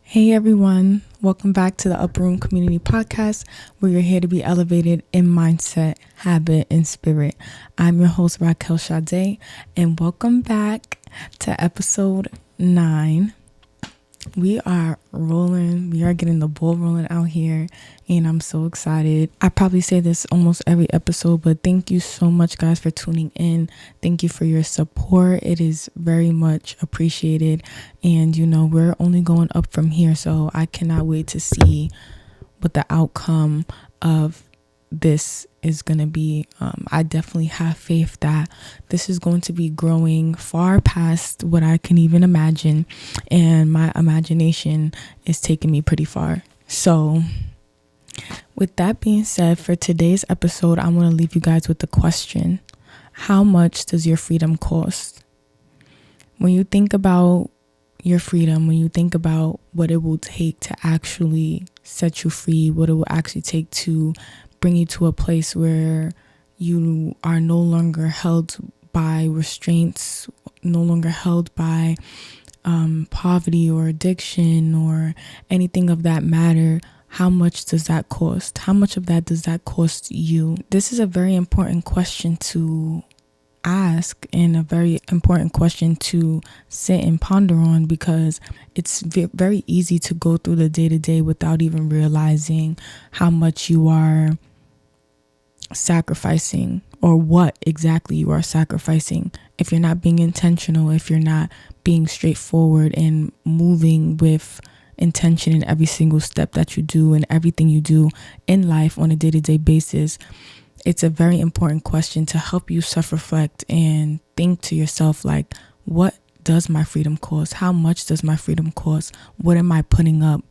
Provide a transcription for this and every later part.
Hey everyone, welcome back to the Upper Room Community Podcast, where you're here to be elevated in mindset, habit, and spirit. I'm your host, Raquel Sade, and welcome back to episode 9. We are rolling. We are getting the ball rolling out here, and I'm so excited. I probably say this almost every episode, but thank you so much, guys, for tuning in. Thank you for your support. It is very much appreciated, and we're only going up from here, so I cannot wait to see what the outcome of this is going to be. I definitely have faith that this is going to be growing far past what I can even imagine, and my imagination is taking me pretty far. So with that being said, for today's episode, I want to leave you guys with the question: how much does your freedom cost? When you think about your freedom, when you think about what it will take to actually set you free, what it will actually take to bring you to a place where you are no longer held by restraints, no longer held by poverty or addiction or anything of that matter, how much does that cost? How much of that does that cost you? This is a very important question to ask and a very important question to sit and ponder on, because it's very easy to go through the day-to-day without even realizing how much you are sacrificing or what exactly you are sacrificing if you're not being intentional, if you're not being straightforward and moving with intention in every single step that you do and everything you do in life on a day-to-day basis. It's a very important question to help you self-reflect and think to yourself, like, what does my freedom cost? How much does my freedom cost? What am I putting up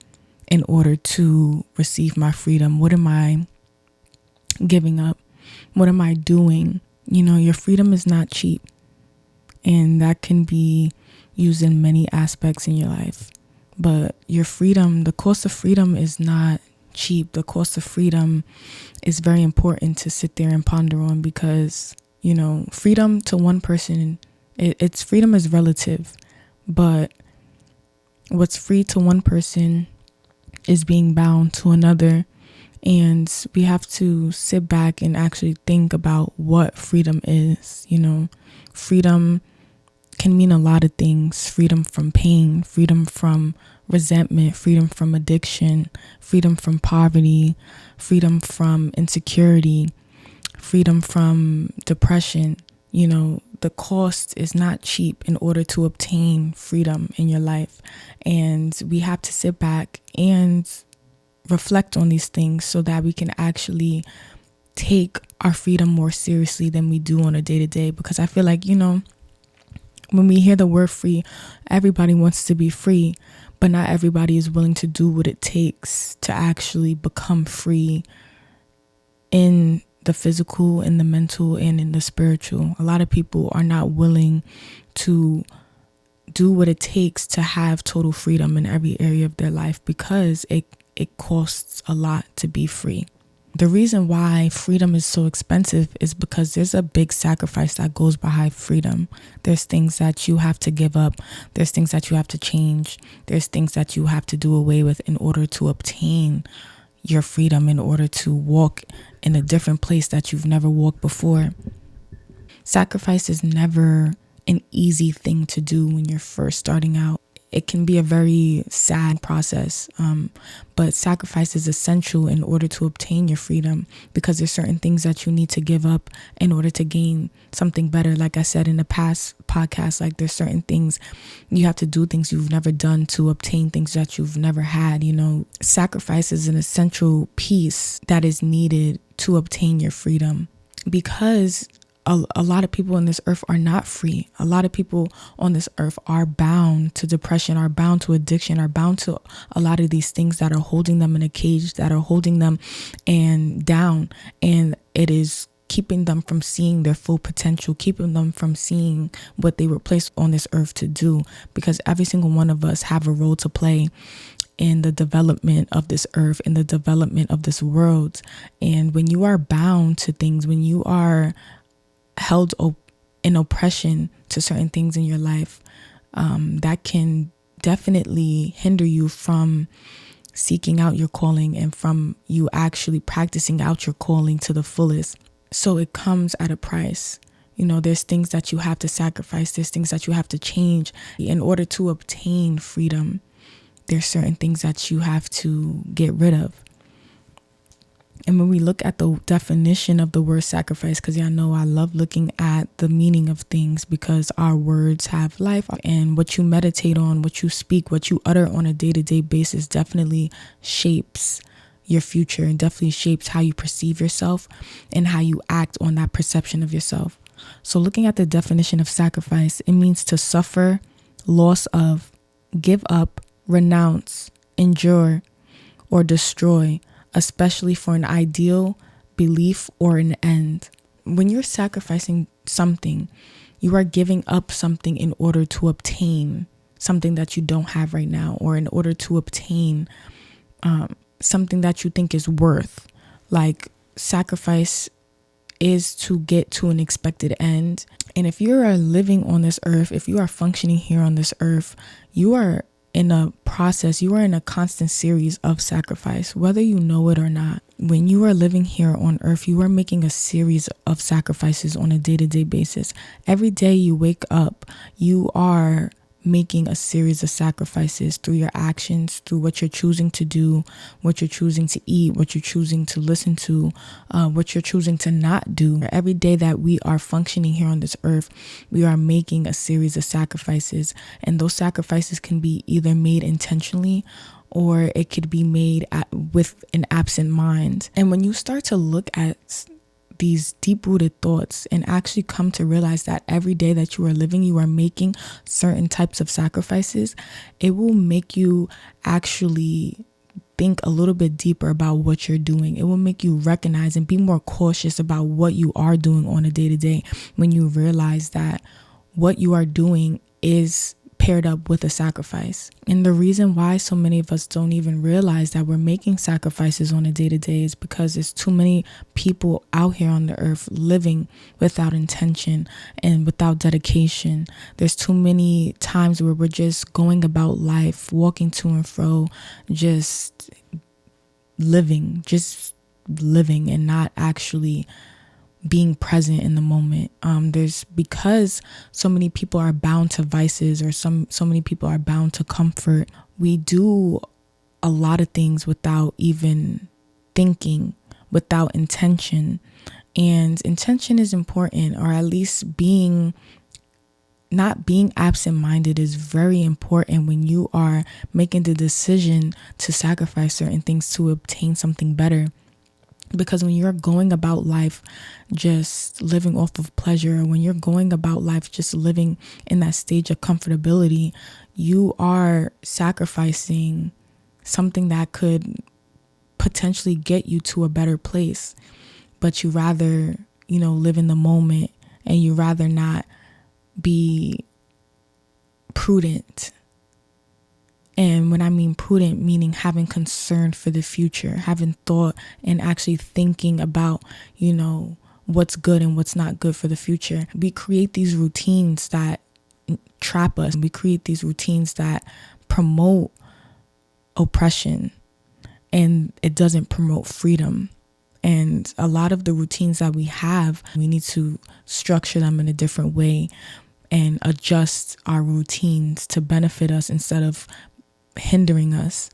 in order to receive my freedom? What am I giving up? What am I doing? Your freedom is not cheap, and that can be used in many aspects in your life. But your freedom, the cost of freedom is not cheap. The cost of freedom is very important to sit there and ponder on, because freedom to one person, it's freedom is relative, but what's free to one person is being bound to another. And we have to sit back and actually think about what freedom is. Freedom can mean a lot of things: freedom from pain, freedom from resentment, freedom from addiction, freedom from poverty, freedom from insecurity, freedom from depression. The cost is not cheap in order to obtain freedom in your life. And we have to sit back and reflect on these things so that we can actually take our freedom more seriously than we do on a day-to-day. Because I feel like, when we hear the word free, everybody wants to be free, but not everybody is willing to do what it takes to actually become free in the physical, in the mental, and in the spiritual. A lot of people are not willing to do what it takes to have total freedom in every area of their life, because it costs a lot to be free. The reason why freedom is so expensive is because there's a big sacrifice that goes behind freedom. There's things that you have to give up. There's things that you have to change. There's things that you have to do away with in order to obtain your freedom, in order to walk in a different place that you've never walked before. Sacrifice is never an easy thing to do when you're first starting out. It can be a very sad process, but sacrifice is essential in order to obtain your freedom, because there's certain things that you need to give up in order to gain something better. Like I said in the past podcast, like there's certain things you have to do, things you've never done to obtain things that you've never had. Sacrifice is an essential piece that is needed to obtain your freedom, because a lot of people on this earth are not free. A lot of people on this earth are bound to depression, are bound to addiction, are bound to a lot of these things that are holding them in a cage, that are holding them and down. And it is keeping them from seeing their full potential, keeping them from seeing what they were placed on this earth to do. Because every single one of us have a role to play in the development of this earth, in the development of this world. And when you are bound to things, when you are held in oppression to certain things in your life, that can definitely hinder you from seeking out your calling and from you actually practicing out your calling to the fullest. So it comes at a price. There's things that you have to sacrifice. There's things that you have to change in order to obtain freedom. There's certain things that you have to get rid of. And when we look at the definition of the word sacrifice, because y'all know I love looking at the meaning of things, because our words have life, and what you meditate on, what you speak, what you utter on a day-to-day basis definitely shapes your future and definitely shapes how you perceive yourself and how you act on that perception of yourself. So looking at the definition of sacrifice, it means to suffer loss of, give up, renounce, endure, or destroy, especially for an ideal, belief, or an end. When you're sacrificing something, you are giving up something in order to obtain something that you don't have right now, or in order to obtain something that you think is worth. Like, sacrifice is to get to an expected end. And if you are living on this earth, if you are functioning here on this earth, you are in a process, you are in a constant series of sacrifice, whether you know it or not. When you are living here on earth, you are making a series of sacrifices on a day-to-day basis. Every day you wake up, you are making a series of sacrifices through your actions, through what you're choosing to do, what you're choosing to eat, what you're choosing to listen to, what you're choosing to not do. Every day that we are functioning here on this earth, we are making a series of sacrifices, and those sacrifices can be either made intentionally or it could be made with an absent mind. And when you start to look at these deep-rooted thoughts and actually come to realize that every day that you are living, you are making certain types of sacrifices, it will make you actually think a little bit deeper about what you're doing. It will make you recognize and be more cautious about what you are doing on a day-to-day, when you realize that what you are doing is paired up with a sacrifice. And the reason why so many of us don't even realize that we're making sacrifices on a day-to-day is because there's too many people out here on the earth living without intention and without dedication. There's too many times where we're just going about life, walking to and fro, just living and not actually being present in the moment. There's, because so many people are bound to vices, or so many people are bound to comfort, we do a lot of things without even thinking, without intention. And intention is important, or at least not being absent-minded is very important when you are making the decision to sacrifice certain things to obtain something better. Because when you're going about life just living off of pleasure, when you're going about life just living in that stage of comfortability, you are sacrificing something that could potentially get you to a better place. But you rather, live in the moment, and you rather not be prudent. And when I mean prudent, meaning having concern for the future, having thought and actually thinking about, what's good and what's not good for the future. We create these routines that trap us. We create these routines that promote oppression, and it doesn't promote freedom. And a lot of the routines that we have, we need to structure them in a different way and adjust our routines to benefit us instead of hindering us.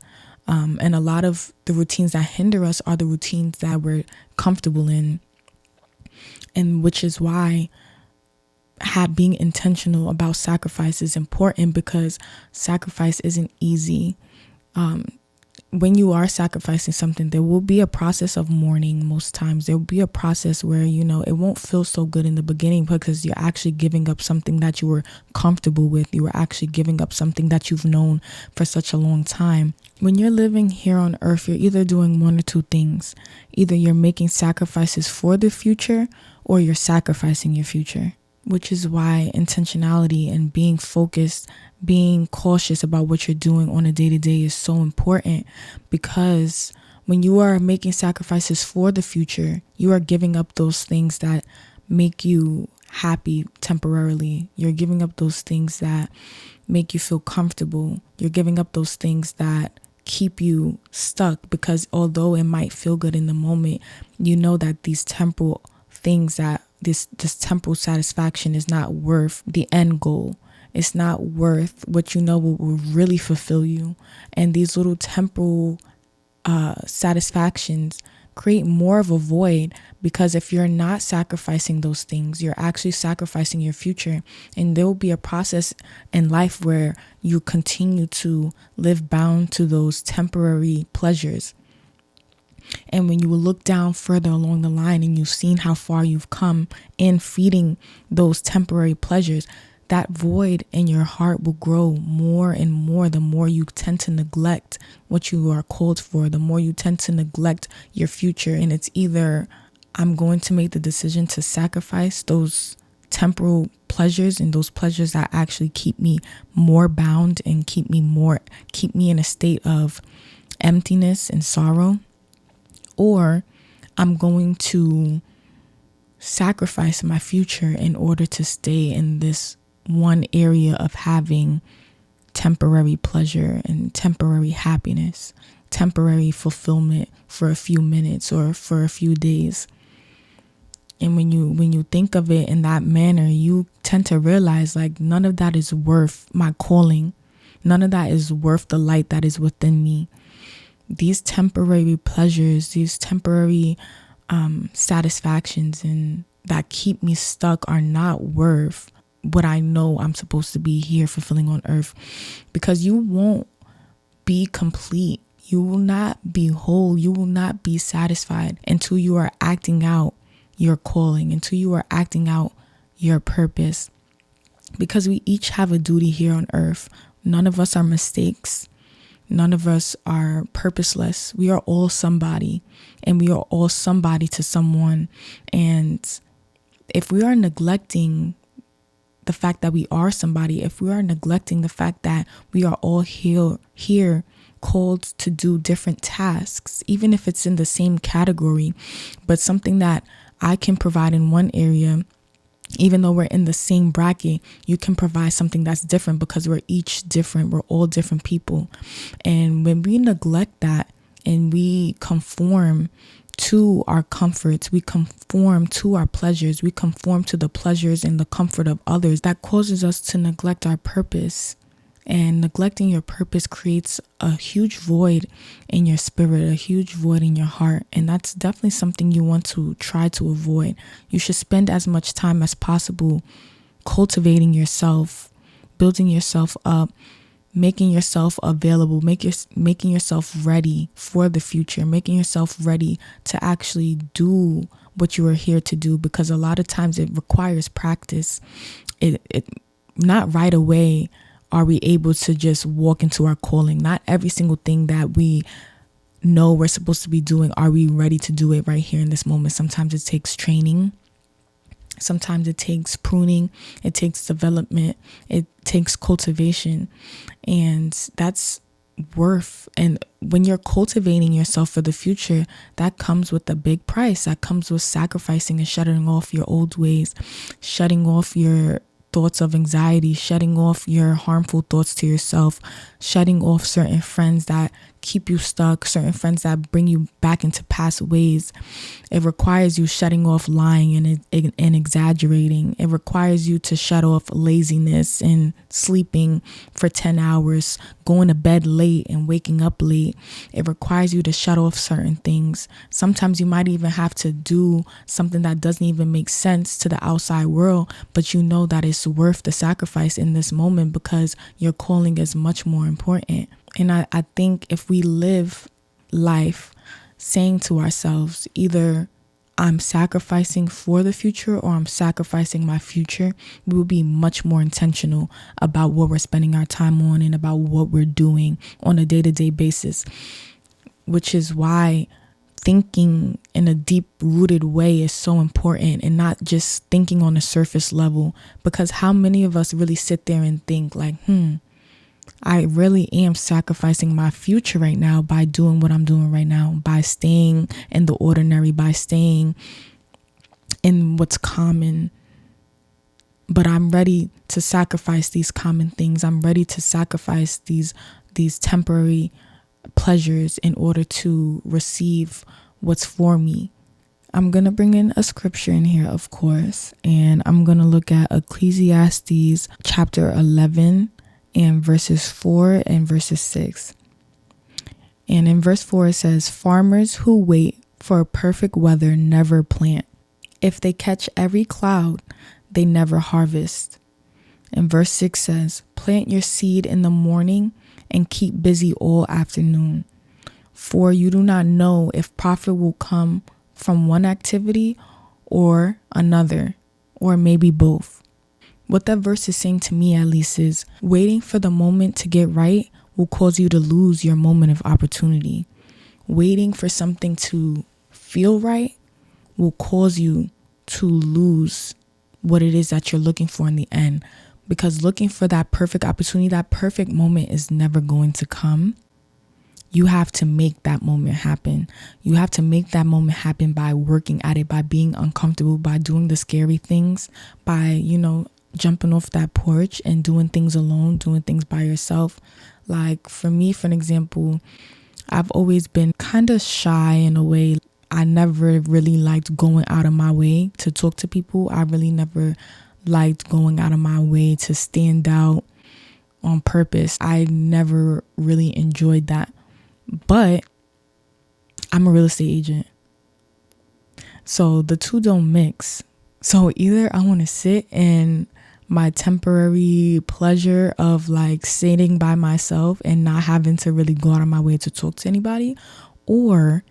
And a lot of the routines that hinder us are the routines that we're comfortable in, and which is why being intentional about sacrifice is important, because sacrifice isn't easy. When you are sacrificing something, there will be a process of mourning. Most times there will be a process where, it won't feel so good in the beginning, because you're actually giving up something that you were comfortable with. You were actually giving up something that you've known for such a long time. When you're living here on earth, you're either doing one or two things. Either you're making sacrifices for the future, or you're sacrificing your future. Which is why intentionality and being focused, being cautious about what you're doing on a day-to-day is so important. Because when you are making sacrifices for the future, you are giving up those things that make you happy temporarily. You're giving up those things that make you feel comfortable. You're giving up those things that keep you stuck, because although it might feel good in the moment, you know that these temporal things, that this temporal satisfaction is not worth the end goal. It's not worth what you know will really fulfill you. And these little temporal satisfactions create more of a void, because if you're not sacrificing those things, you're actually sacrificing your future. And there will be a process in life where you continue to live bound to those temporary pleasures. And when you look down further along the line and you've seen how far you've come in feeding those temporary pleasures, that void in your heart will grow more and more the more you tend to neglect what you are called for, the more you tend to neglect your future. And it's either I'm going to make the decision to sacrifice those temporal pleasures and those pleasures that actually keep me more bound and keep me in a state of emptiness and sorrow, or I'm going to sacrifice my future in order to stay in this one area of having temporary pleasure and temporary happiness, temporary fulfillment for a few minutes or for a few days. And when you think of it in that manner, you tend to realize like none of that is worth my calling. None of that is worth the light that is within me. These temporary pleasures, these temporary satisfactions and that keep me stuck are not worth what I know I'm supposed to be here fulfilling on earth, because you won't be complete. You will not be whole. You will not be satisfied until you are acting out your calling, until you are acting out your purpose, because we each have a duty here on earth. None of us are mistakes. None of us are purposeless. We are all somebody, and we are all somebody to someone. And if we are neglecting the fact that we are somebody, if we are neglecting the fact that we are all here called to do different tasks, even if it's in the same category, but something that I can provide in one area, even though we're in the same bracket, you can provide something that's different because we're each different. We're all different people. And when we neglect that and we conform to our comforts, we conform to our pleasures, we conform to the pleasures and the comfort of others, that causes us to neglect our purpose. And neglecting your purpose creates a huge void in your spirit, a huge void in your heart. And that's definitely something you want to try to avoid. You should spend as much time as possible cultivating yourself, building yourself up, making yourself available, making yourself ready for the future, making yourself ready to actually do what you are here to do, because a lot of times it requires practice. It not right away are we able to just walk into our calling. Not every single thing that we know we're supposed to be doing are we ready to do it right here in this moment. Sometimes it takes training. Sometimes it takes pruning. It takes development. It takes cultivation. And that's worth. And when you're cultivating yourself for the future, that comes with a big price. That comes with sacrificing and shutting off your old ways, shutting off your thoughts of anxiety, shutting off your harmful thoughts to yourself, shutting off certain friends that keep you stuck, certain friends that bring you back into past ways. It requires you shutting off lying and exaggerating. It requires you to shut off laziness and sleeping for 10 hours, going to bed late and waking up late. It requires you to shut off certain things. Sometimes you might even have to do something that doesn't even make sense to the outside world, but you know that it's worth the sacrifice in this moment because your calling is much more important. And I think if we live life saying to ourselves, either I'm sacrificing for the future or I'm sacrificing my future, we will be much more intentional about what we're spending our time on and about what we're doing on a day-to-day basis, which is why thinking in a deep-rooted way is so important, and not just thinking on a surface level. Because how many of us really sit there and think like, I really am sacrificing my future right now by doing what I'm doing right now, by staying in the ordinary, by staying in what's common, But I'm ready to sacrifice these common things. I'm ready to sacrifice these temporary pleasures in order to receive what's for me. I'm going to bring in a scripture in here, of course, and I'm going to look at Ecclesiastes chapter 11 and verses 4 and verses 6. And in verse 4 it says, "Farmers who wait for perfect weather never plant. If they catch every cloud, they never harvest." And verse 6 says, "Plant your seed in the morning and keep busy all afternoon. For you do not know if profit will come from one activity or another, or maybe both." What that verse is saying to me, at least, is waiting for the moment to get right will cause you to lose your moment of opportunity. Waiting for something to feel right will cause you to lose what it is that you're looking for in the end. Because looking for that perfect opportunity, that perfect moment is never going to come. You have to make that moment happen. You have to make that moment happen by working at it, by being uncomfortable, by doing the scary things, by, jumping off that porch and doing things alone, doing things by yourself. Like for me, for an example, I've always been kind of shy in a way. I never really liked going out of my way to talk to people. I really never liked going out of my way to stand out on purpose. I never really enjoyed that. But I'm a real estate agent. So the two don't mix. So either I want to sit in my temporary pleasure of like sitting by myself and not having to really go out of my way to talk to anybody, or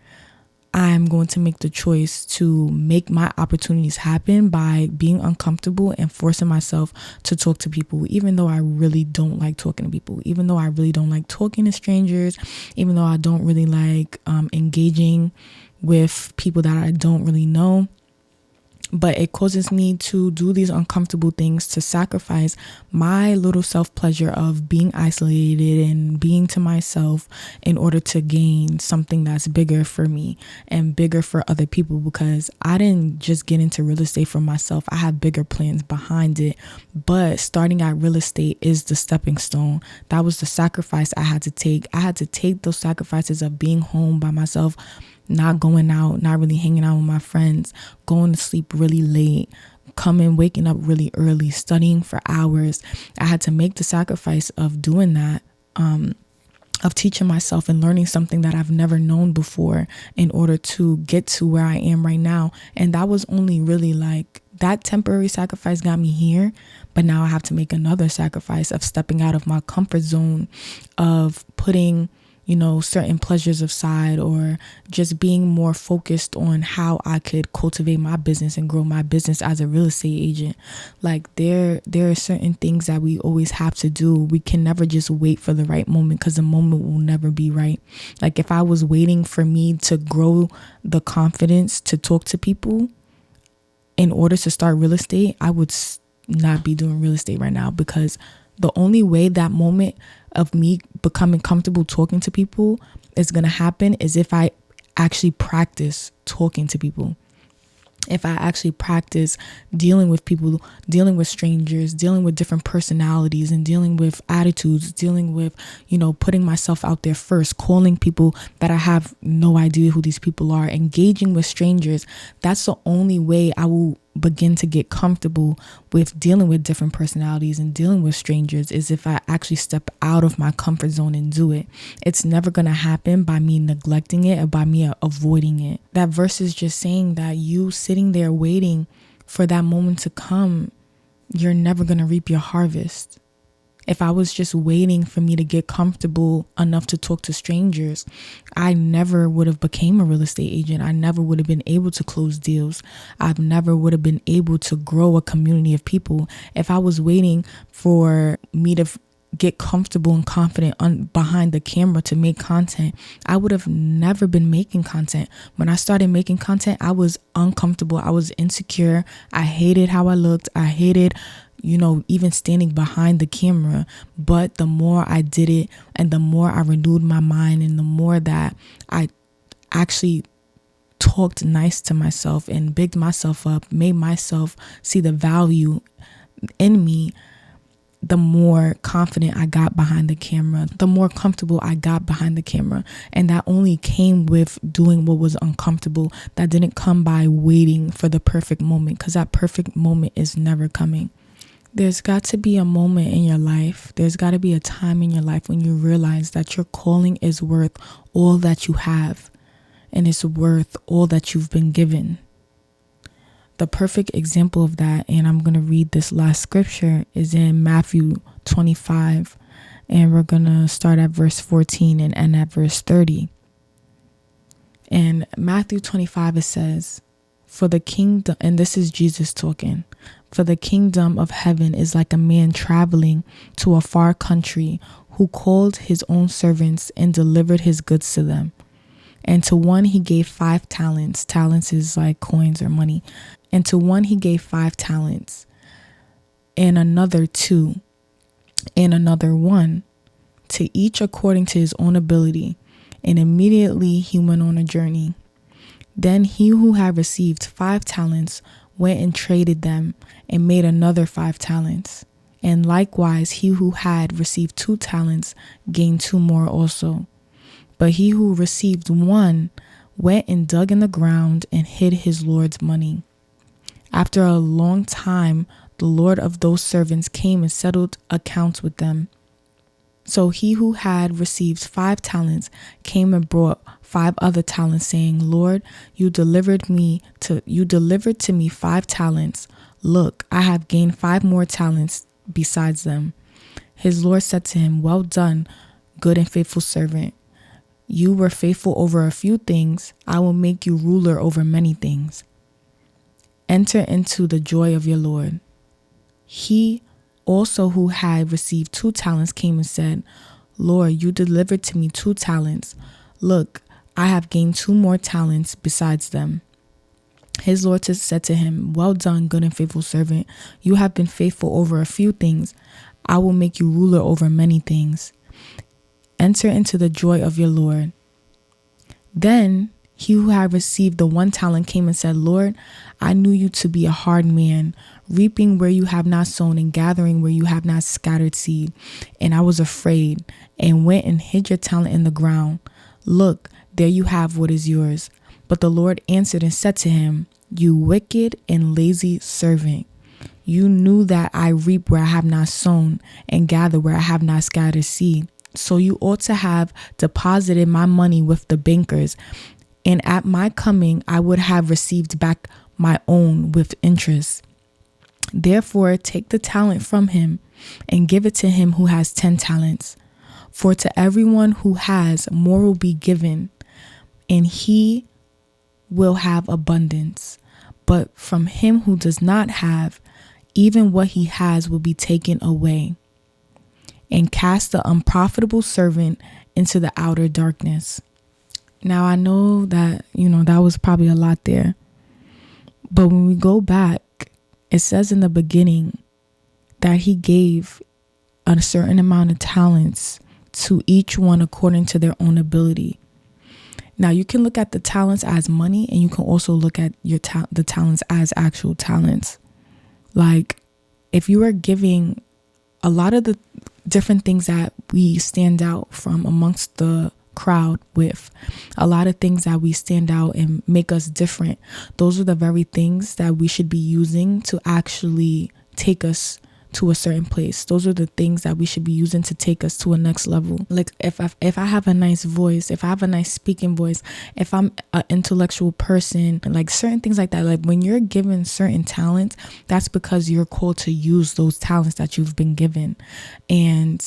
I'm going to make the choice to make my opportunities happen by being uncomfortable and forcing myself to talk to people, even though I really don't like talking to people, even though I really don't like talking to strangers, even though I don't really like engaging with people that I don't really know. But it causes me to do these uncomfortable things, to sacrifice my little self-pleasure of being isolated and being to myself in order to gain something that's bigger for me and bigger for other people. Because I didn't just get into real estate for myself. I have bigger plans behind it. But starting at real estate is the stepping stone. That was the sacrifice I had to take. I had to take those sacrifices of being home by myself, not going out, not really hanging out with my friends, going to sleep really late, waking up really early, studying for hours. I had to make the sacrifice of doing that, of teaching myself and learning something that I've never known before in order to get to where I am right now. And that was only really like that temporary sacrifice got me here. But now I have to make another sacrifice of stepping out of my comfort zone, of putting certain pleasures aside, or just being more focused on how I could cultivate my business and grow my business as a real estate agent. Like there are certain things that we always have to do. We can never just wait for the right moment, because the moment will never be right. Like if I was waiting for me to grow the confidence to talk to people in order to start real estate, I would not be doing real estate right now, because the only way that moment of me becoming comfortable talking to people is going to happen is if I actually practice talking to people. If I actually practice dealing with people, dealing with strangers, dealing with different personalities and dealing with attitudes, dealing with, putting myself out there first, calling people that I have no idea who these people are, engaging with strangers. That's the only way I will begin to get comfortable with dealing with different personalities and dealing with strangers, is if I actually step out of my comfort zone and do it. It's never going to happen by me neglecting it or by me avoiding it. That verse is just saying that you sitting there waiting for that moment to come, you're never going to reap your harvest. If I was just waiting for me to get comfortable enough to talk to strangers, I never would have became a real estate agent. I never would have been able to close deals. I never would have been able to grow a community of people. If I was waiting for me to get comfortable and confident behind the camera to make content, I would have never been making content. When I started making content, I was uncomfortable. I was insecure. I hated how I looked. I hated even standing behind the camera. But the more I did it and the more I renewed my mind and the more that I actually talked nice to myself and bigged myself up, made myself see the value in me, the more confident I got behind the camera, the more comfortable I got behind the camera. And that only came with doing what was uncomfortable. That didn't come by waiting for the perfect moment, because that perfect moment is never coming. There's got to be a moment in your life, there's got to be a time in your life when you realize that your calling is worth all that you have, and it's worth all that you've been given. The perfect example of that, and I'm going to read this last scripture, is in Matthew 25, and we're going to start at verse 14 and end at verse 30. In Matthew 25, it says, "For the kingdom," and this is Jesus talking, "for the kingdom of heaven is like a man traveling to a far country, who called his own servants and delivered his goods to them. And to one he gave 5 talents. Talents is like coins or money. And to one he gave 5 talents, and another 2, and another 1, to each according to his own ability. And immediately he went on a journey. Then he who had received 5 talents went and traded them and made another 5 talents. And likewise he who had received 2 talents gained 2 more also. But he who received 1 went and dug in the ground and hid his Lord's money. After a long time, the Lord of those servants came and settled accounts with them. So he who had received 5 talents came and brought 5 other talents, saying, Lord, you delivered to me 5 talents. Look, I have gained 5 more talents besides them. His Lord said to him, Well done, good and faithful servant. You were faithful over a few things. I will make you ruler over many things. Enter into the joy of your Lord. He also who had received 2 talents came and said, Lord, you delivered to me 2 talents. Look, I have gained 2 more talents besides them. His Lord said to him, Well done, good and faithful servant. You have been faithful over a few things. I will make you ruler over many things. Enter into the joy of your Lord. Then he who had received the 1 talent came and said, Lord, I knew you to be a hard man, reaping where you have not sown and gathering where you have not scattered seed. And I was afraid and went and hid your talent in the ground. Look, there you have what is yours. But the Lord answered and said to him, You wicked and lazy servant. You knew that I reap where I have not sown and gather where I have not scattered seed. So you ought to have deposited my money with the bankers, and at my coming I would have received back my own with interest. Therefore take the talent from him and give it to him who has 10 talents. For to everyone who has, more will be given, and he will have abundance. But from him who does not have, even what he has will be taken away. And cast the unprofitable servant into the outer darkness. Now I know that, that was probably a lot there. But when we go back, it says in the beginning that he gave a certain amount of talents to each one according to their own ability. Now you can look at the talents as money, and you can also look at the talents as actual talents. Like if you are giving a lot of the different things that we stand out from amongst the crowd with, a lot of things that we stand out and make us different, those are the very things that we should be using to actually take us to a certain place. Those are the things that we should be using to take us to a next level. Like if I have a nice voice, if I have a nice speaking voice, if I'm an intellectual person, like certain things like that, like when you're given certain talents, that's because you're called to use those talents that you've been given. And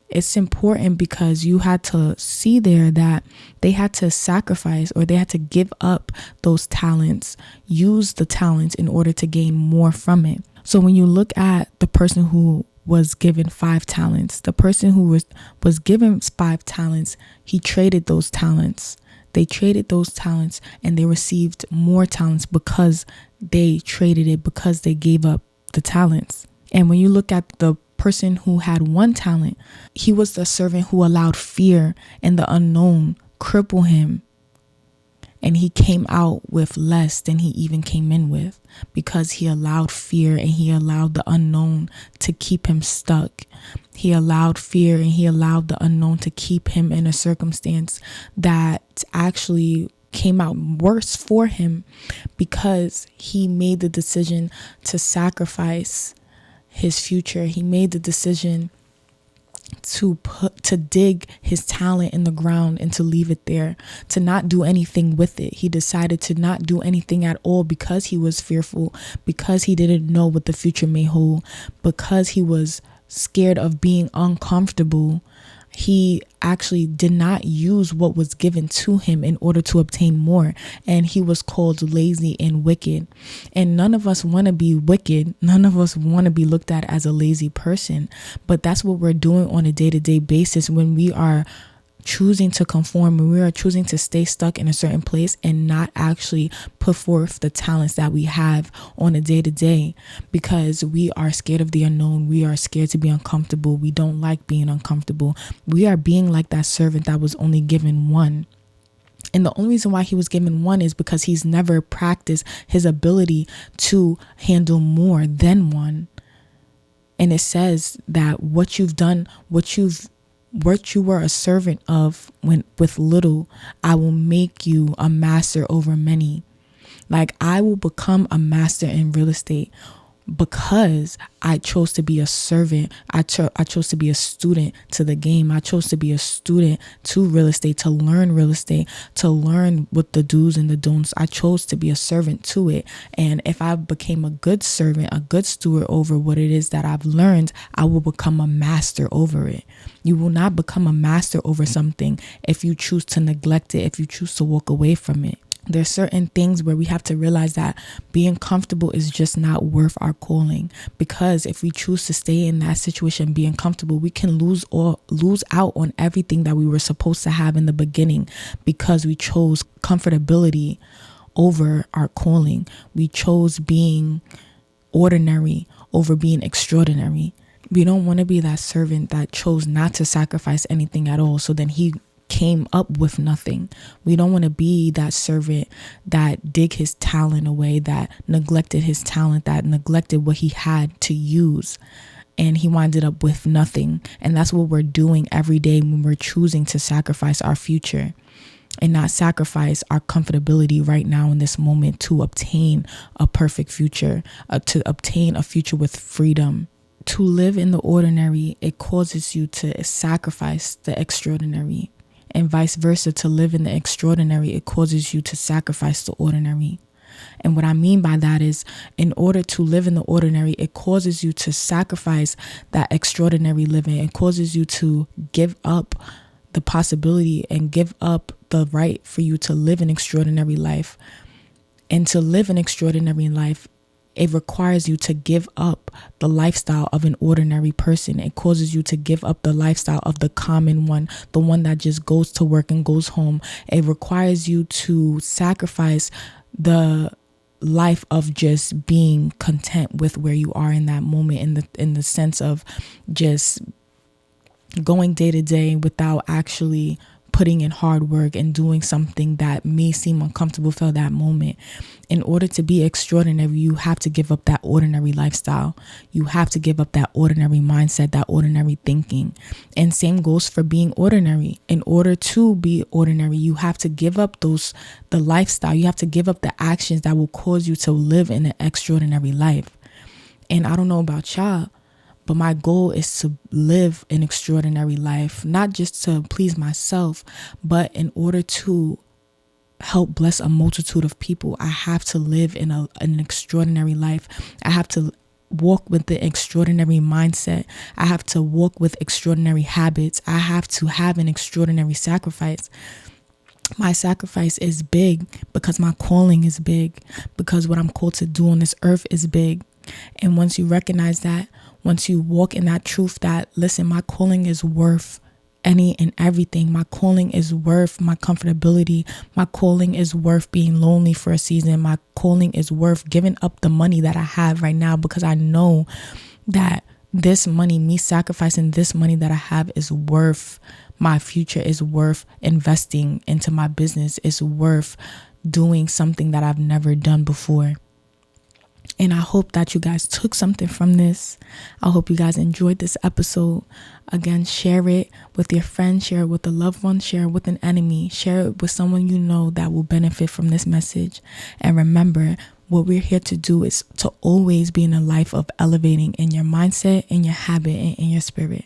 it's important because you had to see there that they had to sacrifice, or they had to give up those talents, use the talents in order to gain more from it. So when you look at the person who was given 5 talents, the person who was given 5 talents, he traded those talents. They traded those talents and they received more talents because they traded it, because they gave up the talents. And when you look at the person who had 1 talent, he was the servant who allowed fear and the unknown cripple him And he came out with less than he even came in with, because he allowed fear and he allowed the unknown to keep him stuck. He allowed fear and he allowed the unknown to keep him in a circumstance that actually came out worse for him, because he made the decision to sacrifice his future. He made the decision to dig his talent in the ground and to leave it there, to not do anything with it. He decided to not do anything at all because he was fearful, because he didn't know what the future may hold, because he was scared of being uncomfortable. He actually did not use what was given to him in order to obtain more. And he was called lazy and wicked. And none of us want to be wicked. None of us want to be looked at as a lazy person. But that's what we're doing on a day-to-day basis when we are choosing to conform, when we are choosing to stay stuck in a certain place and not actually put forth the talents that we have on a day-to-day, because we are scared of the unknown. We are scared to be uncomfortable. We don't like being uncomfortable. We are being like that servant that was only given one. And the only reason why he was given one is because he's never practiced his ability to handle more than one. And it says that what you've done, what you were a servant of with little, I will make you a master over many. Like, I will become a master in real estate because I chose to be a servant. I chose to be a student to the game. I chose to be a student to real estate, to learn real estate, to learn what the do's and the don'ts. I chose to be a servant to it. And if I became a good servant, a good steward over what it is that I've learned, I will become a master over it. You will not become a master over something if you choose to neglect it, if you choose to walk away from it. There's certain things where we have to realize that being comfortable is just not worth our calling, because if we choose to stay in that situation being comfortable, we can lose out on everything that we were supposed to have in the beginning, because we chose comfortability over our calling. We chose being ordinary over being extraordinary. We don't want to be that servant that chose not to sacrifice anything at all, so then he came up with nothing. We don't want to be that servant that dig his talent away, that neglected his talent, that neglected what he had to use, and he winded up with nothing. And that's what we're doing every day when we're choosing to sacrifice our future and not sacrifice our comfortability right now in this moment to obtain a perfect future, to obtain a future with freedom. To live in the ordinary, it causes you to sacrifice the extraordinary. And vice versa, to live in the extraordinary, it causes you to sacrifice the ordinary. And what I mean by that is, in order to live in the ordinary, it causes you to sacrifice that extraordinary living. It causes you to give up the possibility and give up the right for you to live an extraordinary life. And to live an extraordinary life, it requires you to give up the lifestyle of an ordinary person. It causes you to give up the lifestyle of the common one, the one that just goes to work and goes home. It requires you to sacrifice the life of just being content with where you are in that moment, in the sense of just going day to day without actually putting in hard work and doing something that may seem uncomfortable for that moment. In order to be extraordinary, you have to give up that ordinary lifestyle. You have to give up that ordinary mindset, that ordinary thinking. And same goes for being ordinary. In order to be ordinary, you have to give up the lifestyle. You have to give up the actions that will cause you to live in an extraordinary life. And I don't know about y'all, but my goal is to live an extraordinary life, not just to please myself, but in order to help bless a multitude of people. I have to live in an extraordinary life. I have to walk with the extraordinary mindset. I have to walk with extraordinary habits. I have to have an extraordinary sacrifice. My sacrifice is big because my calling is big, because what I'm called to do on this earth is big. And once you recognize that, once you walk in that truth that, listen, my calling is worth any and everything. My calling is worth my comfortability. My calling is worth being lonely for a season. My calling is worth giving up the money that I have right now, because I know that this money, me sacrificing this money that I have, is worth my future, is worth investing into my business, is worth doing something that I've never done before. And I hope that you guys took something from this. I hope you guys enjoyed this episode. Again, share it with your friends, share it with a loved one, share it with an enemy, share it with someone you know that will benefit from this message. And remember, what we're here to do is to always be in a life of elevating in your mindset, in your habit, and in your spirit.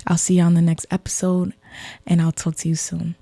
I'll see you on the next episode, and I'll talk to you soon.